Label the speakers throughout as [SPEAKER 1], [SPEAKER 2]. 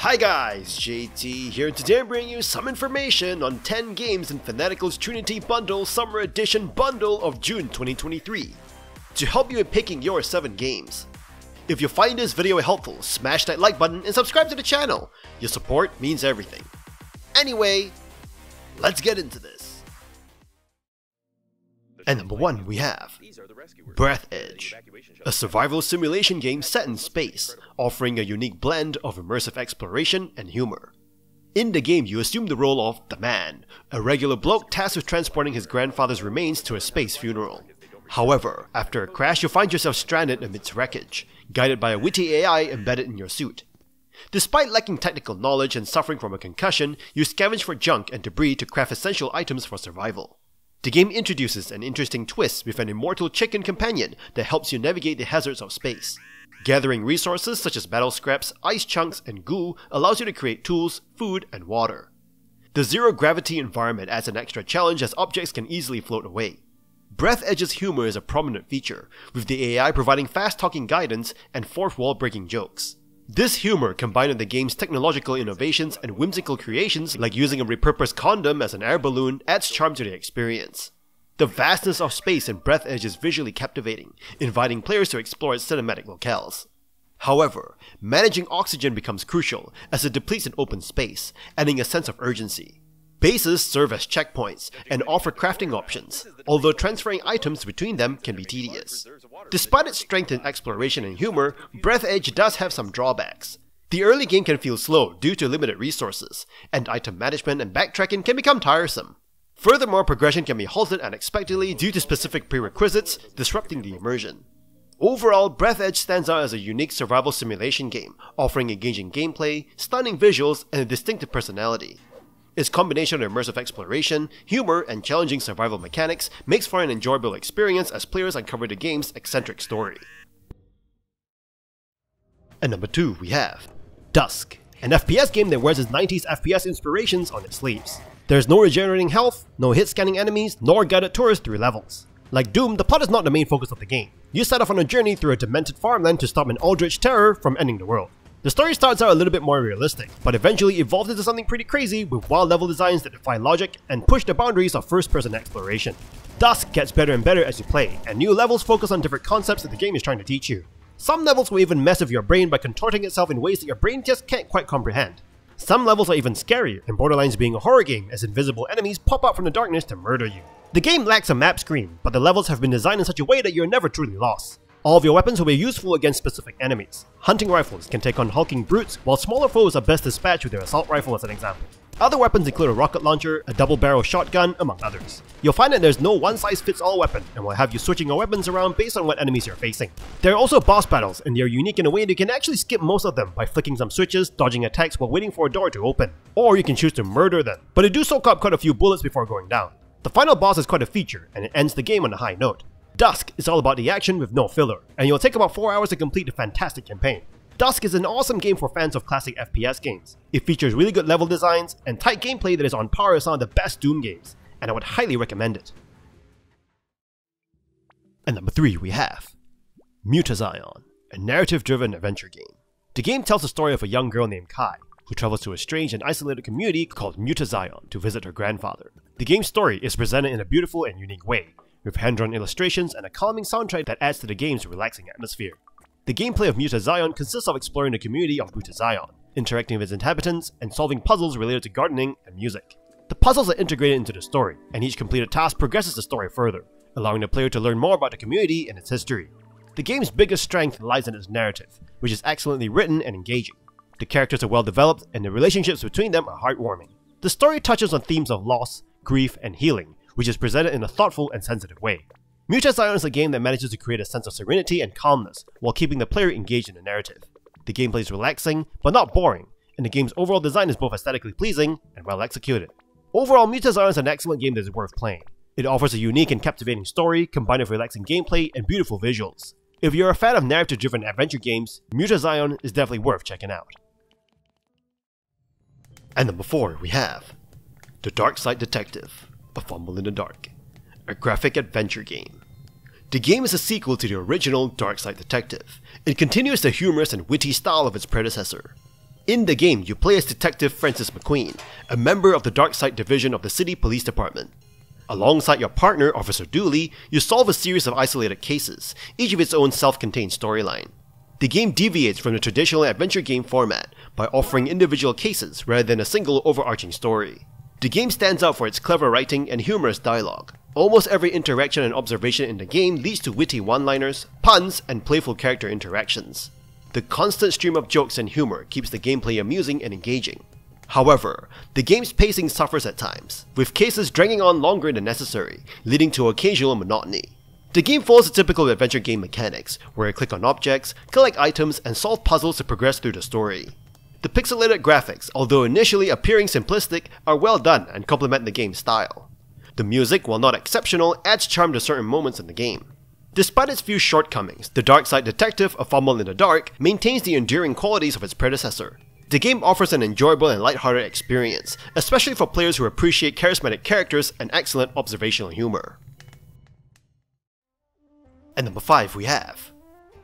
[SPEAKER 1] Hi guys, JT here, and today I'm bringing you some information on 10 games in Fanatical's Trinity Bundle Summer Edition Bundle of June 2023 to help you in picking your 7 games. If you find this video helpful, smash that like button and subscribe to the channel. Your support means everything. Anyway, let's get into this. And number 1 we have Breathedge, a survival simulation game set in space, offering a unique blend of immersive exploration and humor. In the game, you assume the role of The Man, a regular bloke tasked with transporting his grandfather's remains to a space funeral. However, after a crash, you find yourself stranded amidst wreckage, guided by a witty AI embedded in your suit. Despite lacking technical knowledge and suffering from a concussion, you scavenge for junk and debris to craft essential items for survival. The game introduces an interesting twist with an immortal chicken companion that helps you navigate the hazards of space. Gathering resources such as battle scraps, ice chunks, and goo allows you to create tools, food, and water. The zero-gravity environment adds an extra challenge as objects can easily float away. Breathedge's humor is a prominent feature, with the AI providing fast-talking guidance and fourth-wall breaking jokes. This humor, combined with the game's technological innovations and whimsical creations like using a repurposed condom as an air balloon, adds charm to the experience. The vastness of space in Breathedge is visually captivating, inviting players to explore its cinematic locales. However, managing oxygen becomes crucial as it depletes in open space, adding a sense of urgency. Bases serve as checkpoints and offer crafting options, although transferring items between them can be tedious. Despite its strength in exploration and humor, Breathedge does have some drawbacks. The early game can feel slow due to limited resources, and item management and backtracking can become tiresome. Furthermore, progression can be halted unexpectedly due to specific prerequisites, disrupting the immersion. Overall, Breathedge stands out as a unique survival simulation game, offering engaging gameplay, stunning visuals, and a distinctive personality. Its combination of immersive exploration, humor, and challenging survival mechanics makes for an enjoyable experience as players uncover the game's eccentric story. And number 2 we have DUSK, an FPS game that wears its 90s FPS inspirations on its sleeves. There's no regenerating health, no hit scanning enemies, nor guided tours through levels. Like Doom, the plot is not the main focus of the game. You set off on a journey through a demented farmland to stop an eldritch terror from ending the world. The story starts out a little bit more realistic, but eventually evolves into something pretty crazy with wild level designs that defy logic and push the boundaries of first-person exploration. DUSK gets better and better as you play, and new levels focus on different concepts that the game is trying to teach you. Some levels will even mess with your brain by contorting itself in ways that your brain just can't quite comprehend. Some levels are even scarier, and borderlines being a horror game as invisible enemies pop out from the darkness to murder you. The game lacks a map screen, but the levels have been designed in such a way that you're never truly lost. All of your weapons will be useful against specific enemies. Hunting rifles can take on hulking brutes, while smaller foes are best dispatched with their assault rifle as an example. Other weapons include a rocket launcher, a double-barrel shotgun, among others. You'll find that there's no one-size-fits-all weapon, and will have you switching your weapons around based on what enemies you're facing. There are also boss battles, and they are unique in a way that you can actually skip most of them by flicking some switches, dodging attacks while waiting for a door to open. Or you can choose to murder them, but they do soak up quite a few bullets before going down. The final boss is quite a feature, and it ends the game on a high note. DUSK is all about the action with no filler, and you'll take about 4 hours to complete the fantastic campaign. DUSK is an awesome game for fans of classic FPS games. It features really good level designs and tight gameplay that is on par with some of the best Doom games, and I would highly recommend it. And number 3 we have Mutazione, a narrative-driven adventure game. The game tells the story of a young girl named Kai, who travels to a strange and isolated community called Mutazione to visit her grandfather. The game's story is presented in a beautiful and unique way, with hand-drawn illustrations and a calming soundtrack that adds to the game's relaxing atmosphere. The gameplay of Mutazione consists of exploring the community of Mutazione, interacting with its inhabitants, and solving puzzles related to gardening and music. The puzzles are integrated into the story, and each completed task progresses the story further, allowing the player to learn more about the community and its history. The game's biggest strength lies in its narrative, which is excellently written and engaging. The characters are well developed, and the relationships between them are heartwarming. The story touches on themes of loss, grief, and healing, which is presented in a thoughtful and sensitive way. Mutazione is a game that manages to create a sense of serenity and calmness while keeping the player engaged in the narrative. The gameplay is relaxing, but not boring, and the game's overall design is both aesthetically pleasing and well executed. Overall, Mutazione is an excellent game that is worth playing. It offers a unique and captivating story, combined with relaxing gameplay and beautiful visuals. If you're a fan of narrative-driven adventure games, Mutazione is definitely worth checking out. And number 4 we have The Darkside Detective, a Fumble in the Dark, a graphic adventure game. The game is a sequel to the original Darkside Detective. It continues the humorous and witty style of its predecessor. In the game, you play as Detective Francis McQueen, a member of the Darkside division of the City Police Department. Alongside your partner, Officer Dooley, you solve a series of isolated cases, each with its own self-contained storyline. The game deviates from the traditional adventure game format by offering individual cases rather than a single overarching story. The game stands out for its clever writing and humorous dialogue. Almost every interaction and observation in the game leads to witty one-liners, puns, and playful character interactions. The constant stream of jokes and humor keeps the gameplay amusing and engaging. However, the game's pacing suffers at times, with cases dragging on longer than necessary, leading to occasional monotony. The game follows the typical adventure game mechanics, where you click on objects, collect items, and solve puzzles to progress through the story. The pixelated graphics, although initially appearing simplistic, are well done and complement the game's style. The music, while not exceptional, adds charm to certain moments in the game. Despite its few shortcomings, the Darkside Detective, A Fumble in the Dark, maintains the enduring qualities of its predecessor. The game offers an enjoyable and lighthearted experience, especially for players who appreciate charismatic characters and excellent observational humor. And number 5 we have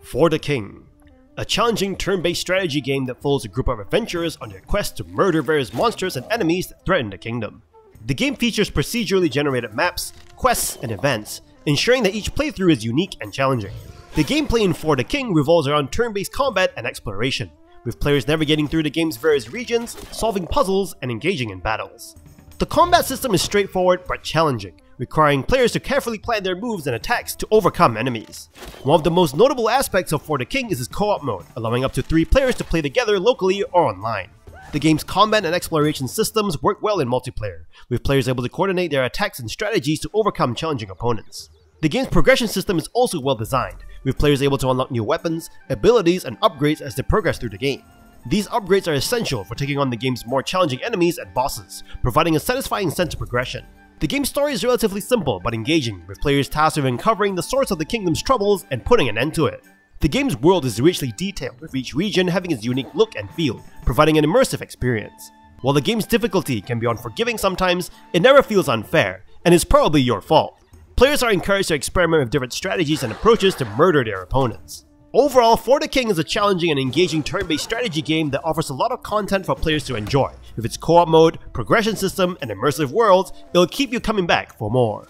[SPEAKER 1] For the King, a challenging turn-based strategy game that follows a group of adventurers on their quest to murder various monsters and enemies that threaten the kingdom. The game features procedurally generated maps, quests, and events, ensuring that each playthrough is unique and challenging. The gameplay in For the King revolves around turn-based combat and exploration, with players navigating through the game's various regions, solving puzzles, and engaging in battles. The combat system is straightforward but challenging, requiring players to carefully plan their moves and attacks to overcome enemies. One of the most notable aspects of For the King is its co-op mode, allowing up to 3 players to play together locally or online. The game's combat and exploration systems work well in multiplayer, with players able to coordinate their attacks and strategies to overcome challenging opponents. The game's progression system is also well designed, with players able to unlock new weapons, abilities, and upgrades as they progress through the game. These upgrades are essential for taking on the game's more challenging enemies and bosses, providing a satisfying sense of progression. The game's story is relatively simple but engaging, with players tasked with uncovering the source of the kingdom's troubles and putting an end to it. The game's world is richly detailed, with each region having its unique look and feel, providing an immersive experience. While the game's difficulty can be unforgiving sometimes, it never feels unfair, and is probably your fault. Players are encouraged to experiment with different strategies and approaches to murder their opponents. Overall, For the King is a challenging and engaging turn-based strategy game that offers a lot of content for players to enjoy. With its co-op mode, progression system, and immersive worlds, it'll keep you coming back for more.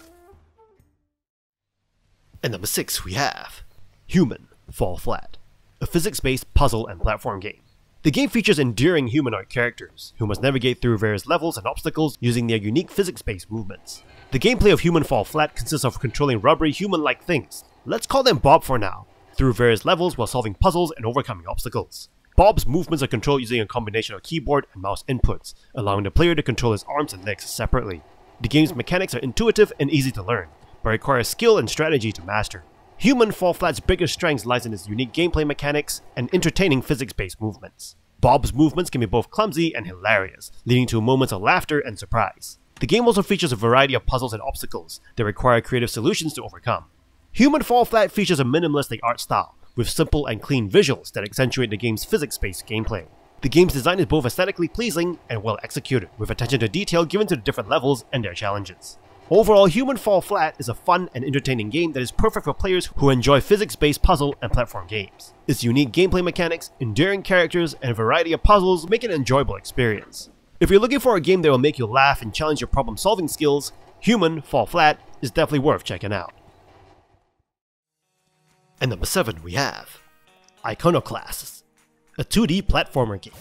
[SPEAKER 1] And number 6 we have Human: Fall Flat, a physics-based puzzle and platform game. The game features enduring humanoid characters, who must navigate through various levels and obstacles using their unique physics-based movements. The gameplay of Human: Fall Flat consists of controlling rubbery human-like things, let's call them Bob for now, through various levels while solving puzzles and overcoming obstacles. Bob's movements are controlled using a combination of keyboard and mouse inputs, allowing the player to control his arms and legs separately. The game's mechanics are intuitive and easy to learn, but require skill and strategy to master. Human: Fall Flat's biggest strength lies in its unique gameplay mechanics and entertaining physics-based movements. Bob's movements can be both clumsy and hilarious, leading to moments of laughter and surprise. The game also features a variety of puzzles and obstacles that require creative solutions to overcome. Human: Fall Flat features a minimalistic art style, with simple and clean visuals that accentuate the game's physics-based gameplay. The game's design is both aesthetically pleasing and well executed, with attention to detail given to the different levels and their challenges. Overall, Human: Fall Flat is a fun and entertaining game that is perfect for players who enjoy physics-based puzzle and platform games. Its unique gameplay mechanics, enduring characters, and a variety of puzzles make it an enjoyable experience. If you're looking for a game that will make you laugh and challenge your problem-solving skills, Human: Fall Flat is definitely worth checking out. And number 7 we have Iconoclasts, a 2D platformer game.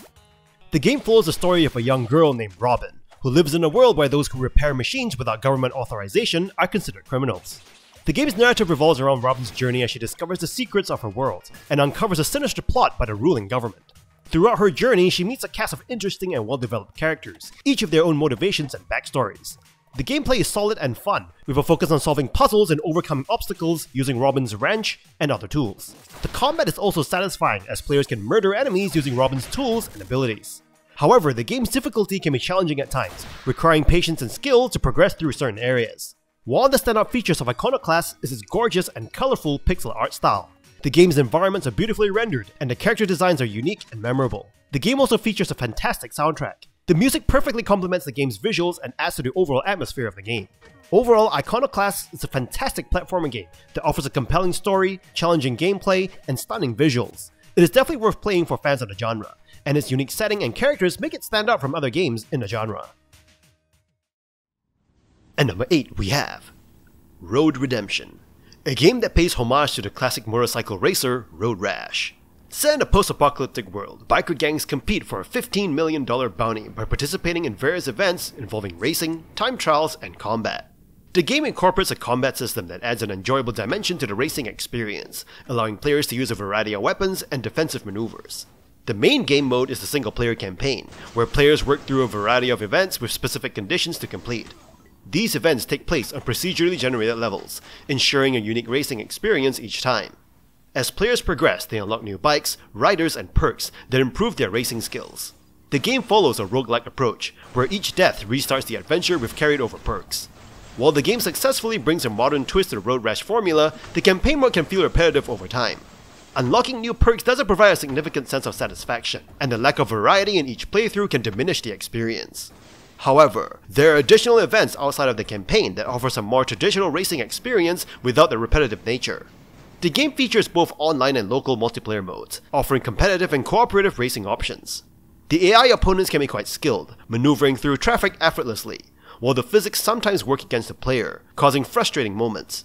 [SPEAKER 1] The game follows the story of a young girl named Robin, who lives in a world where those who repair machines without government authorization are considered criminals. The game's narrative revolves around Robin's journey as she discovers the secrets of her world, and uncovers a sinister plot by the ruling government. Throughout her journey, she meets a cast of interesting and well-developed characters, each with their own motivations and backstories. The gameplay is solid and fun, with a focus on solving puzzles and overcoming obstacles using Robin's wrench and other tools. The combat is also satisfying, as players can murder enemies using Robin's tools and abilities. However, the game's difficulty can be challenging at times, requiring patience and skill to progress through certain areas. One of the standout features of Iconoclasts is its gorgeous and colorful pixel art style. The game's environments are beautifully rendered, and the character designs are unique and memorable. The game also features a fantastic soundtrack. The music perfectly complements the game's visuals and adds to the overall atmosphere of the game. Overall, Iconoclasts is a fantastic platforming game that offers a compelling story, challenging gameplay, and stunning visuals. It is definitely worth playing for fans of the genre, and its unique setting and characters make it stand out from other games in the genre. And number 8 we have Road Redemption, a game that pays homage to the classic motorcycle racer Road Rash. Set in a post-apocalyptic world, biker gangs compete for a $15 million bounty by participating in various events involving racing, time trials, and combat. The game incorporates a combat system that adds an enjoyable dimension to the racing experience, allowing players to use a variety of weapons and defensive maneuvers. The main game mode is the single-player campaign, where players work through a variety of events with specific conditions to complete. These events take place on procedurally generated levels, ensuring a unique racing experience each time. As players progress, they unlock new bikes, riders, and perks that improve their racing skills. The game follows a roguelike approach, where each death restarts the adventure with carried over perks. While the game successfully brings a modern twist to the Road Rash formula, the campaign mode can feel repetitive over time. Unlocking new perks doesn't provide a significant sense of satisfaction, and the lack of variety in each playthrough can diminish the experience. However, there are additional events outside of the campaign that offer some more traditional racing experience without the repetitive nature. The game features both online and local multiplayer modes, offering competitive and cooperative racing options. The AI opponents can be quite skilled, maneuvering through traffic effortlessly, while the physics sometimes work against the player, causing frustrating moments.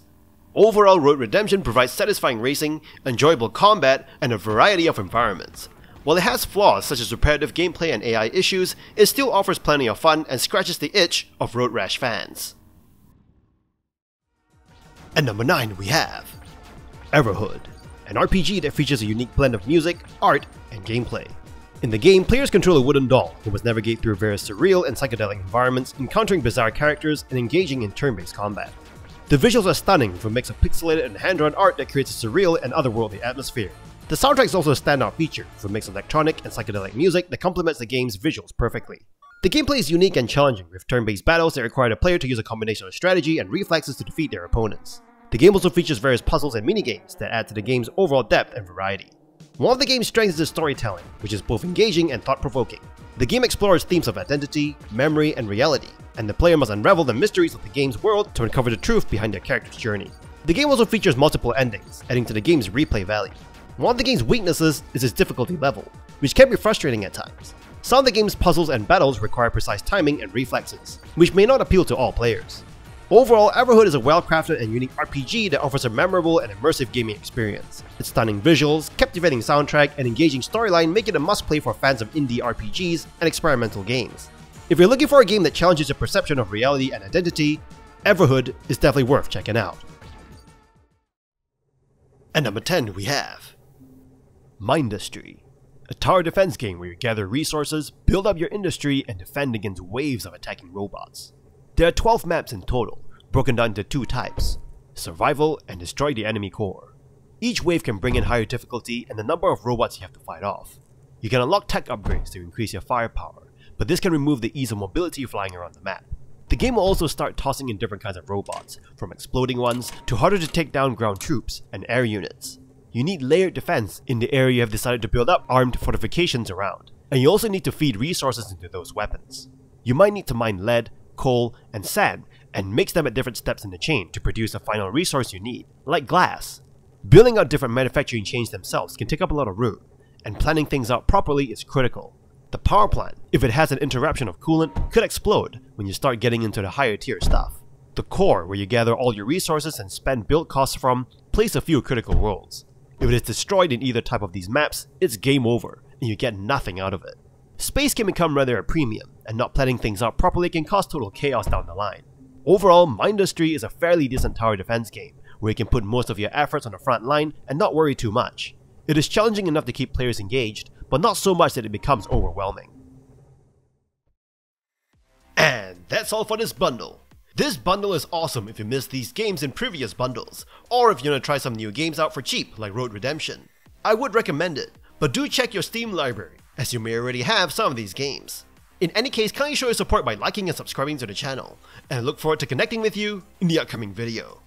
[SPEAKER 1] Overall, Road Redemption provides satisfying racing, enjoyable combat, and a variety of environments. While it has flaws such as repetitive gameplay and AI issues, it still offers plenty of fun and scratches the itch of Road Rash fans. And number 9 we have Everhood, an RPG that features a unique blend of music, art, and gameplay. In the game, players control a wooden doll who must navigate through various surreal and psychedelic environments, encountering bizarre characters and engaging in turn-based combat. The visuals are stunning with a mix of pixelated and hand-drawn art that creates a surreal and otherworldly atmosphere. The soundtrack is also a standout feature, with a mix of electronic and psychedelic music that complements the game's visuals perfectly. The gameplay is unique and challenging, with turn-based battles that require the player to use a combination of strategy and reflexes to defeat their opponents. The game also features various puzzles and minigames that add to the game's overall depth and variety. One of the game's strengths is its storytelling, which is both engaging and thought-provoking. The game explores themes of identity, memory, and reality, and the player must unravel the mysteries of the game's world to uncover the truth behind their character's journey. The game also features multiple endings, adding to the game's replay value. One of the game's weaknesses is its difficulty level, which can be frustrating at times. Some of the game's puzzles and battles require precise timing and reflexes, which may not appeal to all players. Overall, Everhood is a well-crafted and unique RPG that offers a memorable and immersive gaming experience. Its stunning visuals, captivating soundtrack, and engaging storyline make it a must-play for fans of indie RPGs and experimental games. If you're looking for a game that challenges your perception of reality and identity, Everhood is definitely worth checking out. And number 10 we have Mindustry, a tower defense game where you gather resources, build up your industry, and defend against waves of attacking robots. There are 12 maps in total, broken down into 2 types, survival and destroy the enemy core. Each wave can bring in higher difficulty and the number of robots you have to fight off. You can unlock tech upgrades to increase your firepower, but this can remove the ease of mobility flying around the map. The game will also start tossing in different kinds of robots, from exploding ones to harder to take down ground troops and air units. You need layered defense in the area you have decided to build up armed fortifications around, and you also need to feed resources into those weapons. You might need to mine lead, coal, and sand, and mix them at different steps in the chain to produce a final resource you need, like glass. Building out different manufacturing chains themselves can take up a lot of room, and planning things out properly is critical. The power plant, if it has an interruption of coolant, could explode when you start getting into the higher tier stuff. The core, where you gather all your resources and spend build costs from, plays a few critical roles. If it is destroyed in either type of these maps, it's game over, and you get nothing out of it. Space can become rather a premium, and not planning things out properly can cause total chaos down the line. Overall, Mindustry is a fairly decent tower defense game, where you can put most of your efforts on the front line and not worry too much. It is challenging enough to keep players engaged, but not so much that it becomes overwhelming. And that's all for this bundle. This bundle is awesome if you missed these games in previous bundles, or if you want to try some new games out for cheap like Road Redemption. I would recommend it, but do check your Steam library, as you may already have some of these games. In any case, kindly show your support by liking and subscribing to the channel, and I look forward to connecting with you in the upcoming video.